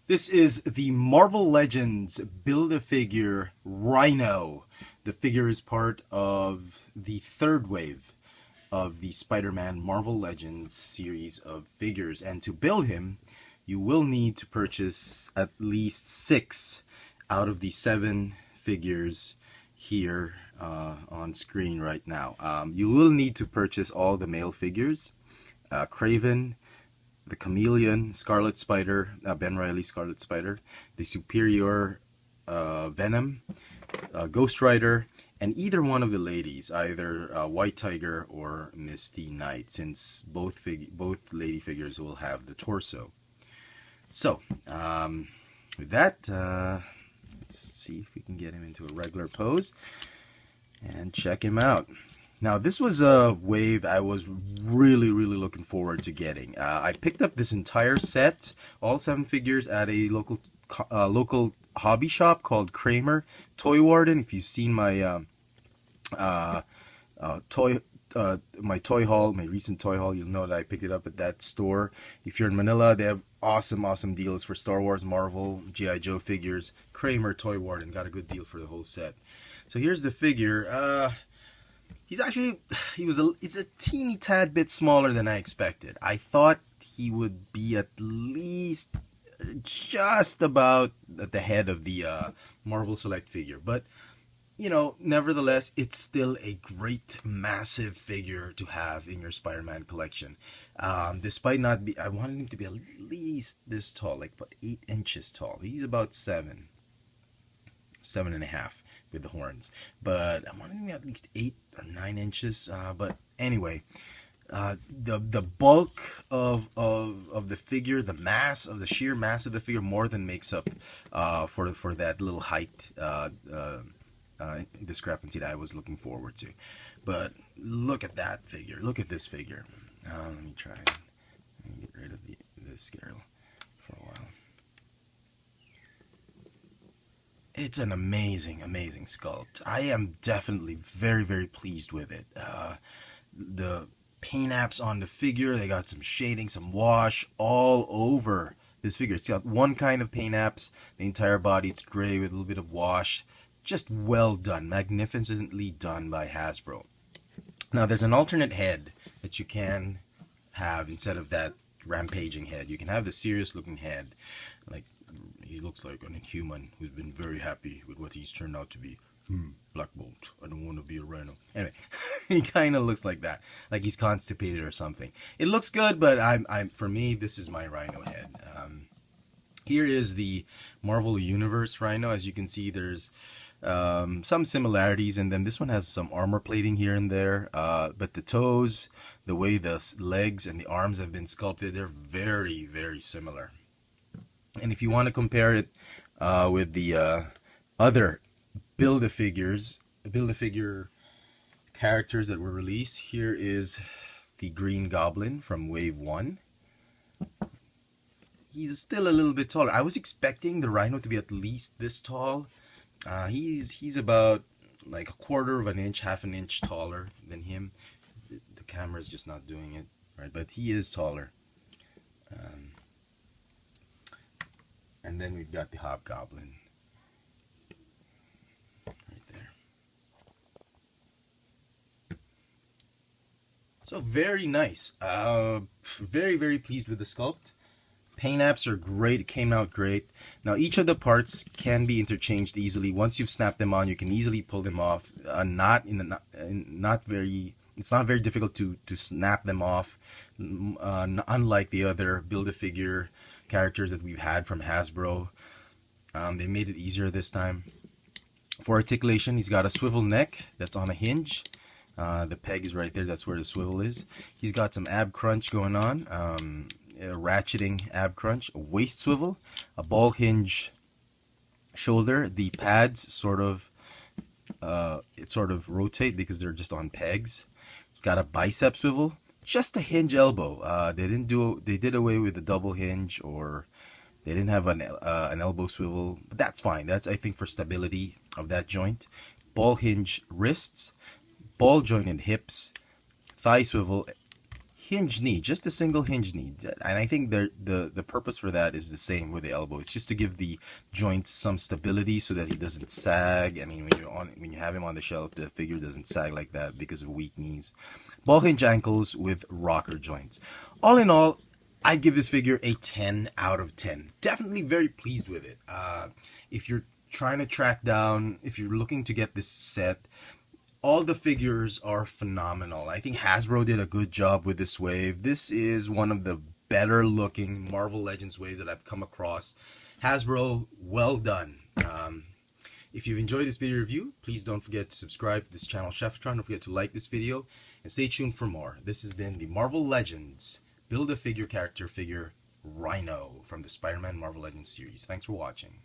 This is the Marvel Legends Build-A-Figure Rhino. The figure is part of the third wave of the Spider-Man Marvel Legends series of figures. And to build him, you will need to purchase at least 6 out of the 7 figures here on screen right now. You will need to purchase all the male figures. Craven, the Chameleon, Scarlet Spider, Ben Reilly Scarlet Spider, the Superior Venom, Ghost Rider, and either one of the ladies, either White Tiger or Misty Knight, since both lady figures will have the torso. So, with that, let's see if we can get him into a regular pose and check him out. Now, this was a wave I was really looking forward to getting. I picked up this entire set, all 7 figures, at a local hobby shop called Kramer Toy Warden. If you've seen my my toy haul, my recent toy haul, you'll know that I picked it up at that store. If you're in Manila, they have awesome deals for Star Wars, Marvel, G.I. Joe figures. Kramer Toy Warden got a good deal for the whole set. So here's the figure. He's a teeny tad bit smaller than I expected. I thought he would be at least just about at the head of the Marvel Select figure. But, you know, nevertheless, it's still a great, massive figure to have in your Spider-Man collection. Despite not be, I wanted him to be at least this tall, like about 8 inches tall. He's about 7.5 with the horns, but I wanted him at least 8 or 9 inches. But anyway, the bulk of the figure, the sheer mass of the figure, more than makes up for that little height discrepancy that I was looking forward to. But look at that figure. Look at this figure. Let me try and get rid of this scale for a while. It's an amazing sculpt. I am definitely very pleased with it. The paint apps on the figure, they got some shading, some wash all over this figure. It's got one kind of paint apps. The entire body, it's gray with a little bit of wash. Just well done. Magnificently done by Hasbro. Now, there's an alternate head that you can have instead of that rampaging head. You can have the serious looking head. Like, he looks like an Inhuman who's been very happy with what he's turned out to be. Black Bolt, I don't want to be a Rhino. Anyway, he kind of looks like that, like he's constipated or something. It looks good, but for me, this is my Rhino head. Here is the Marvel Universe Rhino. As you can see, there's some similarities, and then this one has some armor plating here and there. But the toes, the way the legs and the arms have been sculpted, they're very similar. And if you want to compare it with the other Build-A-Figure characters that were released, here is the Green Goblin from Wave 1. He's still a little bit taller. I was expecting the Rhino to be at least this tall. He's about like 1/4 of an inch, 1/2 an inch taller than him. The camera's just not doing it right, but he is taller. And then we've got the Hobgoblin right there. So very nice. Very pleased with the sculpt. Paint apps are great. It came out great. Now each of the parts can be interchanged easily. Once you've snapped them on, you can easily pull them off. It's not very difficult to snap them off, unlike the other Build-A-Figure characters that we've had from Hasbro. They made it easier this time. For articulation, he's got a swivel neck that's on a hinge. The peg is right there. That's where the swivel is. He's got some ab crunch going on. A ratcheting ab crunch, a waist swivel, a ball hinge shoulder. The pads sort of rotate because they're just on pegs. He's got a bicep swivel, just a hinge elbow. They did away with the double hinge, or they didn't have an elbow swivel, but that's fine. That's, I think, for stability of that joint. Ball hinge wrists, ball jointed hips, thigh swivel, hinge knee, just a single hinge knee, and I think the purpose for that is the same with the elbow. It's just to give the joint some stability so that he doesn't sag. I mean, when you have him on the shelf, the figure doesn't sag like that because of weak knees. Ball hinge ankles with rocker joints. All in all, I'd give this figure a 10 out of 10. Definitely very pleased with it. If you're trying to track down, if you're looking to get this set, all the figures are phenomenal. I think Hasbro did a good job with this wave. This is one of the better looking Marvel Legends waves that I've come across. Hasbro, well done. If you've enjoyed this video review, please don't forget to subscribe to this channel, Chefitron. Don't forget to like this video and stay tuned for more. This has been the Marvel Legends Build-A-Figure character figure Rhino from the Spider-Man Marvel Legends series. Thanks for watching.